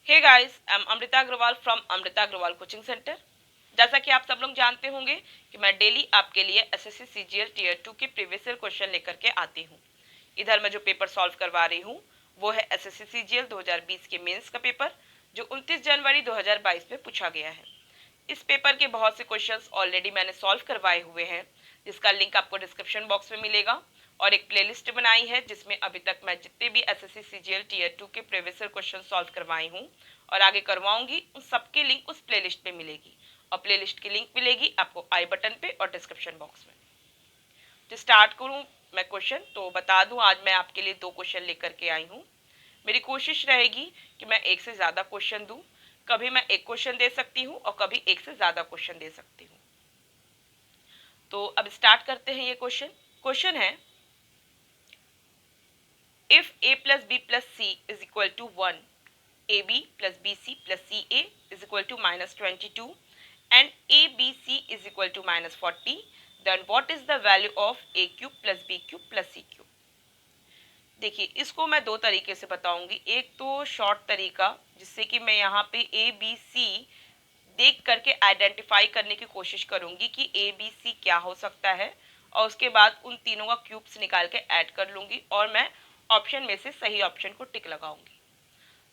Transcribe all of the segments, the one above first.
Hey guys, I am Amrita Agarwal from Amrita Agarwal coaching centre. जैसा कि आप सब लोग जानते होंगे कि मैं डेली आपके लिए एसएससी सीजीएल टीयर 2 के प्रीवियस ईयर क्वेश्चन लेकर के आती हूँ। इधर मैं जो पेपर सॉल्व करवा रही हूँ वो है एसएससी सीजीएल 2020 के मेंस का पेपर, जो 29 जनवरी 2022 में पूछा गया है। इस पेपर के बहुत से क्वेश्चंस ऑलरेडी मैंने सॉल्व करवाए हुए हैं, जिसका लिंक आपको डिस्क्रिप्शन बॉक्स में मिलेगा। और एक प्लेलिस्ट बनाई है जिसमें अभी तक मैं जितने भी एसएससी सीजीएल टीयर 2 के प्रीवियस ईयर क्वेश्चन सॉल्व करवाई हूँ और आगे करवाऊंगी, उन सबकी लिंक उस प्लेलिस्ट में मिलेगी। और प्लेलिस्ट की लिंक मिलेगी आपको आई बटन पे और डिस्क्रिप्शन बॉक्स में। तो स्टार्ट करूँ मैं क्वेश्चन, तो बता दूं आज मैं आपके लिए 2 क्वेश्चन लेकर के आई हूँ। मेरी कोशिश रहेगी कि मैं एक से ज़्यादा क्वेश्चन दूं। कभी मैं एक क्वेश्चन दे सकती हूँ और कभी एक से ज़्यादा क्वेश्चन दे सकती हूँ। तो अब स्टार्ट करते हैं ये क्वेश्चन। क्वेश्चन है, if a plus b plus c is equal to 1, ab plus bc plus ca is equal to minus 22 and abc is equal to minus 40, then what is the value of a cube plus b cube plus c cube? देखिए, इसको मैं 2 तरीके से बताऊंगी। एक तो short तरीका, जिससे कि मैं यहाँ पे ए बी सी देख करके आइडेंटिफाई करने की कोशिश करूंगी कि ए बी सी क्या हो सकता है, और उसके बाद उन तीनों का क्यूब्स निकाल के ऐड कर लूंगी और मैं ऑप्शन में से सही ऑप्शन को टिक लगाऊंगी।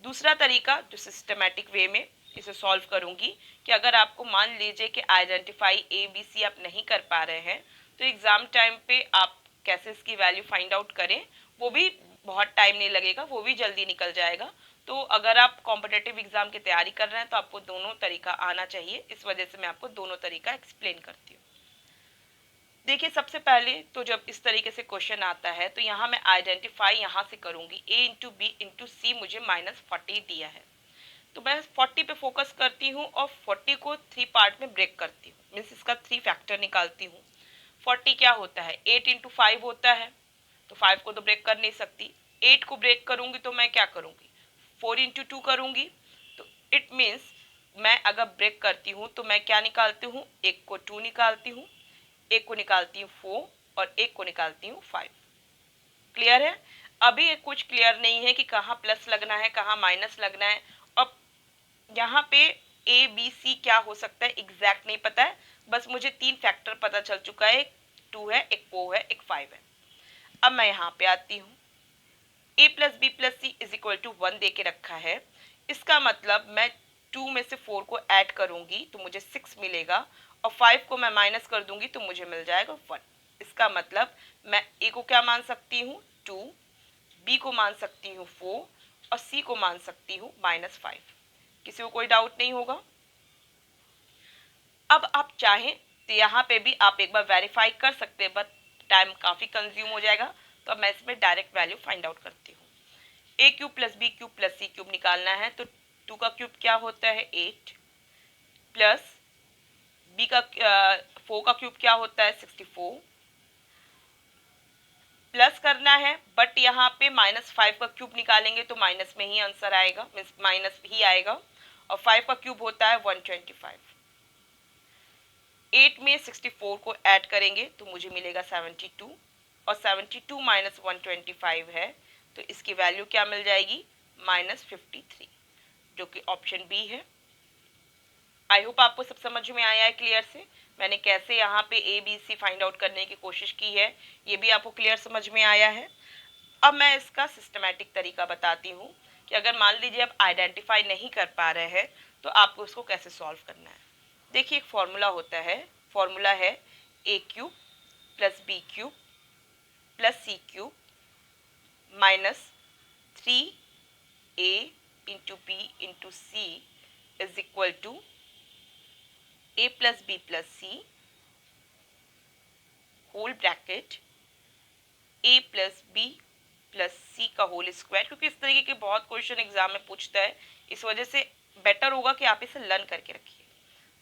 दूसरा तरीका, जो सिस्टमैटिक वे में इसे सॉल्व करूंगी, कि अगर आपको मान लीजिए कि आइडेंटिफाई ए बी सी आप नहीं कर पा रहे हैं, तो एग्ज़ाम टाइम पे आप कैसे इसकी वैल्यू फाइंड आउट करें, वो भी बहुत टाइम नहीं लगेगा, वो भी जल्दी निकल जाएगा। तो अगर आप कॉम्पिटेटिव एग्ज़ाम की तैयारी कर रहे हैं तो आपको दोनों तरीका आना चाहिए। इस वजह से मैं आपको दोनों तरीका एक्सप्लेन करती हूँ। देखिए, सबसे पहले तो जब इस तरीके से क्वेश्चन आता है तो यहाँ मैं आइडेंटिफाई यहाँ से करूँगी, a इंटू बी इंटू सी मुझे -40 दिया है, तो मैं 40 पे फोकस करती हूँ और 40 को 3 पार्ट में ब्रेक करती हूँ, मीन्स इसका 3 फैक्टर निकालती हूँ। 40 क्या होता है, 8 इंटू 5 होता है, तो 5 को तो ब्रेक कर नहीं सकती। 8 को ब्रेक करूँगी तो मैं क्या करूँगी, 4 इंटू 2 करूँगी। तो इट मीन्स मैं अगर ब्रेक करती हूँ तो मैं क्या निकालती हूँ, एक को 2 निकालती हूँ, एक को निकालती हूँ 4 और एक को निकालती हूँ 5। क्लियर है? अभी ये कुछ क्लियर नहीं है कि कहाँ प्लस लगना है, कहाँ माइनस लगना है, और यहाँ पे ए बी सी क्या हो सकता है एग्जैक्ट नहीं पता है। बस मुझे 3 फैक्टर पता चल चुका है, एक 2 है, एक 4 है, एक 5 है। अब मैं यहाँ पे आती हूँ, a plus B plus C is equal to 1 दे के रखा है। इसका मतलब मैं 2 में से 4 को ऐड करूंगी तो मुझे 6 मिलेगा, और 5 को मैं माइनस कर दूंगी तो मुझे मिल जाएगा 1। इसका मतलब मैं a को क्या मान सकती हूँ, 2, b को मान सकती हूँ 4 और c को मान सकती हूँ -5। किसी को कोई डाउट नहीं होगा? अब आप चाहें तो यहाँ पे भी आप एक बार वेरीफाई कर सकते हैं, बट टाइम काफ़ी कंज्यूम हो जाएगा, तो अब मैं इसमें डायरेक्ट वैल्यू फाइंड आउट करती हूँ। A cube plus B cube plus C cube निकालना है, तो 2 का क्यूब क्या होता है 8, प्लस बी का 4 का क्यूब क्या होता है 64, प्लस करना है, बट यहाँ पे -5 का क्यूब निकालेंगे तो माइनस में ही आंसर आएगा, मीन्स माइनस ही आएगा, और 5 का क्यूब होता है 125। 8 में 64 को ऐड करेंगे तो मुझे मिलेगा 72, और 72 माइनस 125 है, तो इसकी वैल्यू क्या मिल जाएगी, -53, जो कि ऑप्शन बी है। आई होप आपको सब समझ में आया है क्लियर से। मैंने कैसे यहाँ पे A B C find out करने की कोशिश की है, ये भी आपको क्लियर समझ में आया है। अब मैं इसका सिस्टमैटिक तरीका बताती हूँ कि अगर मान लीजिए आप आइडेंटिफाई नहीं कर पा रहे हैं तो आपको उसको कैसे सॉल्व करना है। देखिए, एक फॉर्मूला होता है, फॉर्मूला है A cube plus B cube plus C cube -3a into B into C is equal to a plus B plus C whole bracket a plus B plus C का whole square. क्योंकि इस तरीके के बहुत question exam में पूछता है, इस वजह से बेटर होगा कि आप इसे लर्न करके रखिए।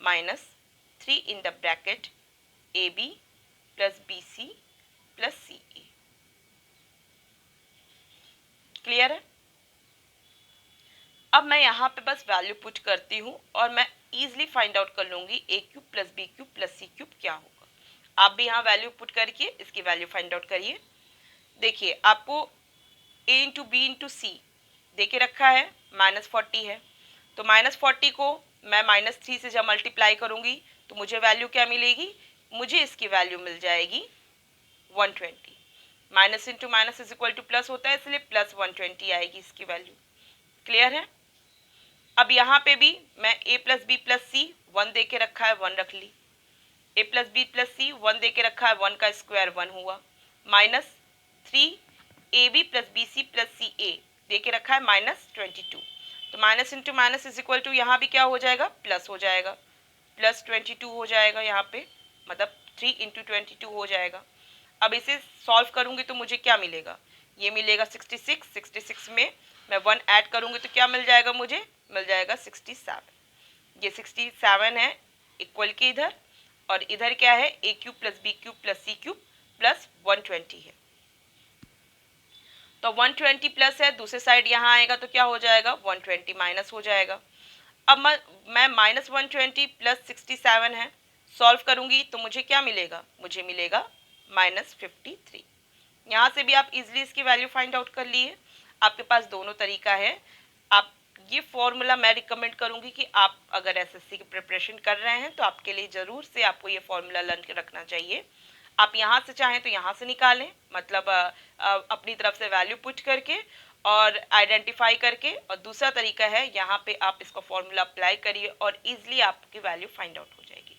-3 in the bracket A B plus B C plus C A. Clear है? अब मैं यहाँ पे बस वैल्यू पुट करती हूँ और मैं इजीली फाइंड आउट कर लूंगी A cube plus B cube plus C cube क्या होगा। आप भी यहाँ वैल्यू पुट करके इसकी वैल्यू फाइंड आउट करिए। देखिए, आपको a इंटू बी इंटू सी दे के रखा है, -40 है, तो -40 को मैं -3 से जब मल्टीप्लाई करूँगी तो मुझे वैल्यू क्या मिलेगी, मुझे इसकी वैल्यू मिल जाएगी 120। Minus into minus is equal two plus होता है, इसलिए प्लस 120 आएगी इसकी वैल्यू। क्लियर है। अब यहाँ पे भी मैं a plus B plus C 1 दे के रखा है 1 रख ली, a plus B plus C 1 दे के रखा है 1 का स्क्वायर 1 हुआ, -3 A B plus B C plus C A दे के रखा है -22। तो minus into minus is equal to यहाँ भी क्या हो जाएगा, प्लस हो जाएगा, प्लस 22 हो जाएगा यहाँ पे, मतलब 3 इंटू 22 हो जाएगा। अब इसे सॉल्व करूँगी तो मुझे क्या मिलेगा, ये मिलेगा 66। 66 में मैं 1 ऐड करूँगी तो क्या मिल जाएगा, मुझे मिल जाएगा 67। ये 67 है इक्वल के इधर, और इधर क्या है A cube plus B cube plus C cube plus 120 है। तो 120 प्लस है, दूसरे साइड यहाँ आएगा तो क्या हो जाएगा, 120 माइनस हो जाएगा। अब मैं -120 प्लस 67 है सॉल्व करूँगी तो मुझे क्या मिलेगा, मुझे मिलेगा -53। यहाँ से भी आप इजीली इसकी वैल्यू फाइंड आउट कर लिए। आपके पास दोनों तरीका है। आप ये फॉर्मूला मैं रिकमेंड करूँगी कि आप अगर एसएससी की प्रिपरेशन कर रहे हैं तो आपके लिए ज़रूर से आपको ये फॉर्मूला लर्न कर रखना चाहिए। आप यहाँ से चाहें तो यहाँ से निकालें, मतलब अपनी तरफ से वैल्यू पुट करके और आइडेंटिफाई करके, और दूसरा तरीका है यहाँ पे आप इसको फॉर्मूला अप्लाई करिए और इजीली आपकी वैल्यू फाइंड आउट हो जाएगी।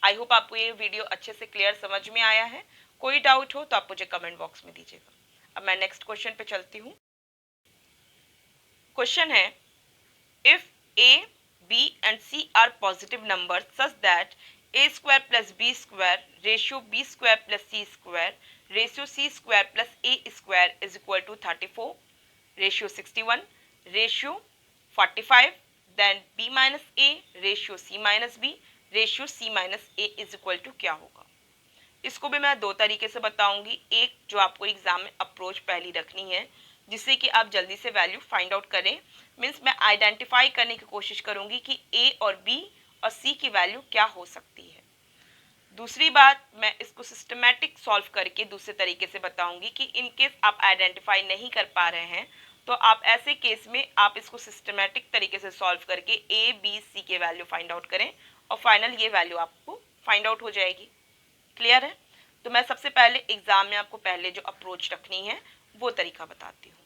आई होप आपको ये वीडियो अच्छे से क्लियर समझ में आया है। कोई डाउट हो तो आप मुझे कमेंट बॉक्स में दीजिएगा। अब मैं नेक्स्ट क्वेश्चन पे चलती हूँ। क्वेश्चन है, if a, b and c are positive numbers such that a square plus b square ratio b square plus c square ratio c square plus a square is equal to 34, ratio 61, ratio 45, then b minus a ratio c minus b ratio c minus a is equal to क्या होगा। इसको भी मैं दो तरीके से बताऊंगी। एक जो आपको एग्जाम में अप्रोच पहली रखनी है जिससे कि आप जल्दी से वैल्यू फाइंड आउट करें, मीन्स मैं आइडेंटिफाई करने की कोशिश करूंगी कि ए और बी और सी की वैल्यू क्या हो सकती है। दूसरी बात, मैं इसको सिस्टमेटिक सॉल्व करके दूसरे तरीके से बताऊंगी कि इन केस आप आइडेंटिफाई नहीं कर पा रहे हैं तो आप ऐसे केस में आप इसको सिस्टमेटिक तरीके से सॉल्व करके ए बी सी के वैल्यू फाइंड आउट करें और फाइनल ये वैल्यू आपको फाइंड आउट हो जाएगी। क्लियर है। तो मैं सबसे पहले एग्जाम में आपको पहले जो अप्रोच रखनी है वो तरीका बताती हूँ।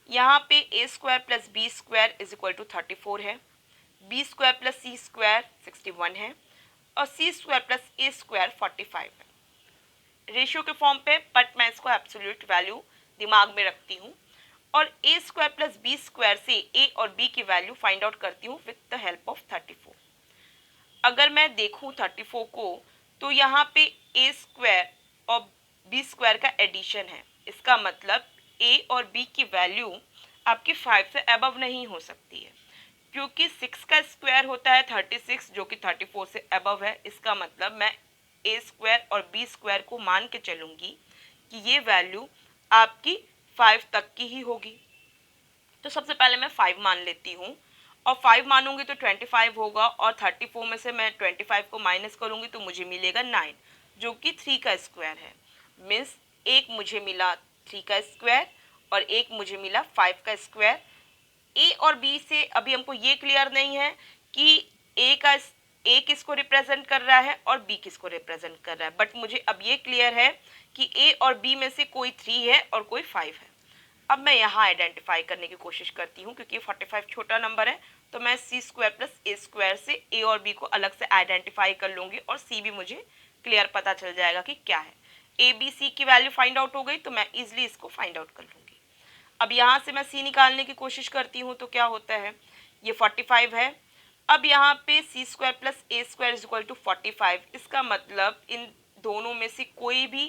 यहाँ पे A square plus B square is equal to 34 है, B square plus C square 61 है और C square plus A square 45 है रेशियो के फॉर्म पे, बट मैं इसको एब्सोल्यूट वैल्यू दिमाग में रखती हूँ और ए स्क्वायर प्लस बी स्क्वायर से ए और बी की वैल्यू फाइंड आउट करती हूँ विद द हेल्प ऑफ 34। अगर मैं देखूँ 34 को तो यहाँ पे ए स्क्वायर और बी स्क्वायर का एडिशन है, इसका मतलब ए और बी की वैल्यू आपकी 5 से अबव नहीं हो सकती है, क्योंकि 6 का स्क्वायर होता है 36 जो कि 34 से अबव है। इसका मतलब मैं ए स्क्वायर और बी स्क्वायर को मान के चलूँगी कि ये वैल्यू आपकी 5 तक की ही होगी। तो सबसे पहले मैं 5 मान लेती हूँ और 5 मानूंगी तो 25 होगा और 34 में से मैं 25 को माइनस करूँगी तो मुझे मिलेगा 9 जो कि 3 का स्क्वायर है। मीन्स एक मुझे मिला 3 का स्क्वायर और एक मुझे मिला 5 का स्क्वायर। ए और बी से अभी हमको ये क्लियर नहीं है कि ए किसको रिप्रेजेंट कर रहा है और बी किसको रिप्रेजेंट कर रहा है, बट मुझे अब ये क्लियर है कि ए और बी में से कोई 3 है और कोई 5 है। अब मैं यहाँ आइडेंटिफाई करने की कोशिश करती हूँ, क्योंकि 45 छोटा नंबर है तो मैं सी स्क्वायर प्लस ए स्क्वायर से ए और बी को अलग से आइडेंटिफाई कर लूँगी और सी भी मुझे क्लियर पता चल जाएगा कि क्या है। ए बी सी की वैल्यू फाइंड आउट हो गई तो मैं इजिली इसको फाइंड आउट कर लूँगी। अब यहाँ से मैं सी निकालने की कोशिश करती हूँ तो क्या होता है, ये 45 है। अब यहाँ पे C square plus A square is equal to 45, इसका मतलब इन दोनों में से कोई भी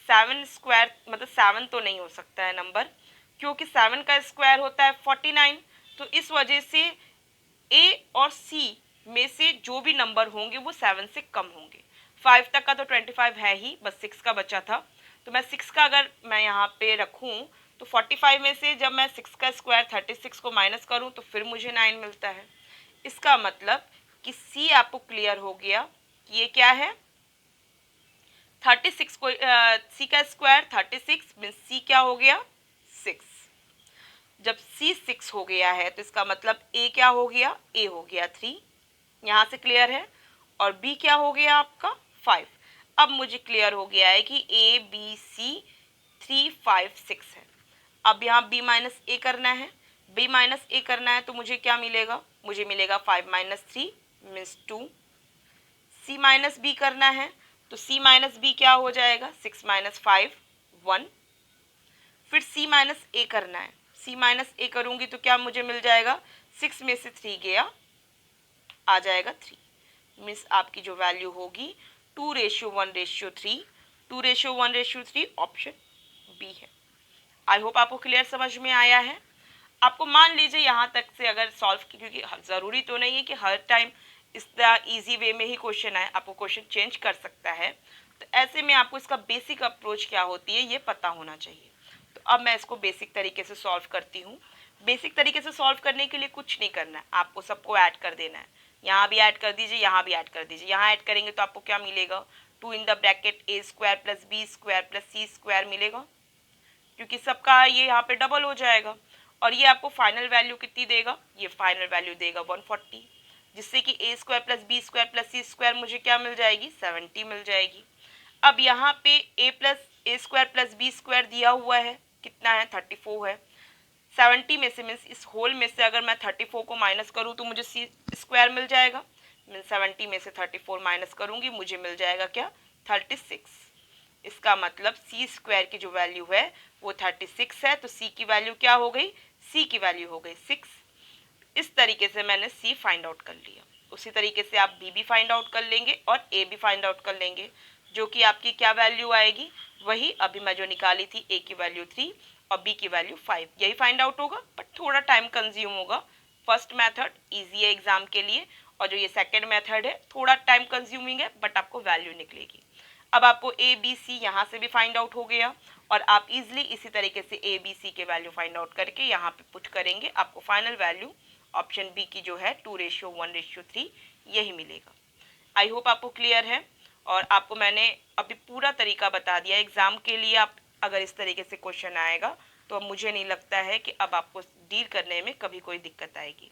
7 स्क्वायर, मतलब 7 तो नहीं हो सकता है नंबर, क्योंकि 7 का स्क्वायर होता है 49। तो इस वजह से ए और सी में से जो भी नंबर होंगे वो 7 से कम होंगे। 5 तक का तो 25 है ही, बस 6 का बचा था। तो मैं 6 का अगर मैं यहाँ पे रखूँ तो 45 में से जब मैं 6 का स्क्वायर 36 को माइनस करूँ तो फिर मुझे 9 मिलता है। इसका मतलब कि सी आपको क्लियर हो गया कि ये क्या है, 36 को सी का स्क्वायर 36 मीन्स सी क्या हो गया 6। जब C 6 हो गया है तो इसका मतलब A क्या हो गया, A हो गया 3, यहाँ से क्लियर है, और B क्या हो गया आपका 5। अब मुझे क्लियर हो गया है कि A B C 3 5 6 है। अब यहाँ B माइनस A करना है, B माइनस A करना है तो मुझे क्या मिलेगा, मुझे मिलेगा 5 minus 3 means 2। C minus B करना है तो C माइनस B क्या हो जाएगा, 6 माइनस 5 1। फिर C माइनस A करना है, C माइनस A करूँगी तो क्या मुझे मिल जाएगा, 6 में से 3 गया, आ जाएगा 3। मीन्स आपकी जो वैल्यू होगी 2:1:3, 2:1:3 ऑप्शन बी है। आई होप आपको क्लियर समझ में आया है। आपको मान लीजिए यहाँ तक से अगर सॉल्व की, क्योंकि ज़रूरी तो नहीं है कि हर टाइम इस इजी वे में ही क्वेश्चन आए, आपको क्वेश्चन चेंज कर सकता है, तो ऐसे में आपको इसका बेसिक अप्रोच क्या होती है ये पता होना चाहिए। तो अब मैं इसको बेसिक तरीके से सॉल्व करती हूँ। बेसिक तरीके से सॉल्व करने के लिए कुछ नहीं करना है, आपको सबको ऐड कर देना है। यहाँ भी ऐड कर दीजिए, यहाँ भी ऐड कर दीजिए। यहाँ ऐड करेंगे तो आपको क्या मिलेगा, 2 इन the bracket A square plus B square plus C square मिलेगा, क्योंकि सबका ये यहाँ पे डबल हो जाएगा। और ये आपको फाइनल वैल्यू कितनी देगा, ये फाइनल वैल्यू देगा 140, जिससे कि A square plus B square plus C square मुझे क्या मिल जाएगी, 70 मिल जाएगी। अब यहाँ पे A square plus B square दिया हुआ है, कितना है, 34 है। 70 में से मीन्स इस होल में से अगर मैं 34 को माइनस करूँ तो मुझे C स्क्वायर मिल जाएगा। मीन्स 70 में से 34 माइनस करूँगी, मुझे मिल जाएगा क्या, 36। इसका मतलब C स्क्वायर की जो वैल्यू है वो 36 है, तो C की वैल्यू क्या हो गई, C की वैल्यू हो गई 6। इस तरीके से मैंने C फाइंड आउट कर लिया। उसी तरीके से आप B भी फाइंड आउट कर लेंगे और A भी फाइंड आउट कर लेंगे, जो कि आपकी क्या वैल्यू आएगी, वही अभी मैं जो निकाली थी, A की वैल्यू 3 और B की वैल्यू 5, यही फाइंड आउट होगा। बट थोड़ा टाइम कंज्यूम होगा। फर्स्ट मेथड ईजी है एग्जाम के लिए, और जो ये सेकेंड मेथड है थोड़ा टाइम कंज्यूमिंग है, बट आपको वैल्यू निकलेगी। अब आपको A B C यहाँ से भी फाइंड आउट हो गया, और आप इजीली इसी तरीके से A B C के वैल्यू फाइंड आउट करके यहाँ पे पुट करेंगे, आपको फाइनल वैल्यू ऑप्शन बी की जो है 2:1:3 यही मिलेगा। आई होप आपको क्लियर है, और आपको मैंने अभी पूरा तरीका बता दिया। एग्जाम के लिए आप अगर इस तरीके से क्वेश्चन आएगा तो अब मुझे नहीं लगता है कि अब आपको डील करने में कभी कोई दिक्कत आएगी।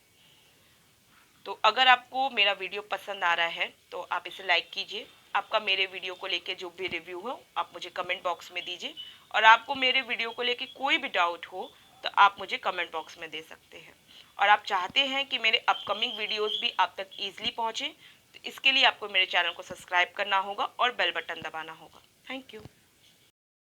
तो अगर आपको मेरा वीडियो पसंद आ रहा है तो आप इसे लाइक कीजिए। आपका मेरे वीडियो को लेके जो भी रिव्यू हो आप मुझे कमेंट बॉक्स में दीजिए, और आपको मेरे वीडियो को लेके कोई भी डाउट हो तो आप मुझे कमेंट बॉक्स में दे सकते हैं। और आप चाहते हैं कि मेरे अपकमिंग वीडियोस भी आप तक ईजिली पहुँचे, तो इसके लिए आपको मेरे चैनल को सब्सक्राइब करना होगा और बेल बटन दबाना होगा। Thank you.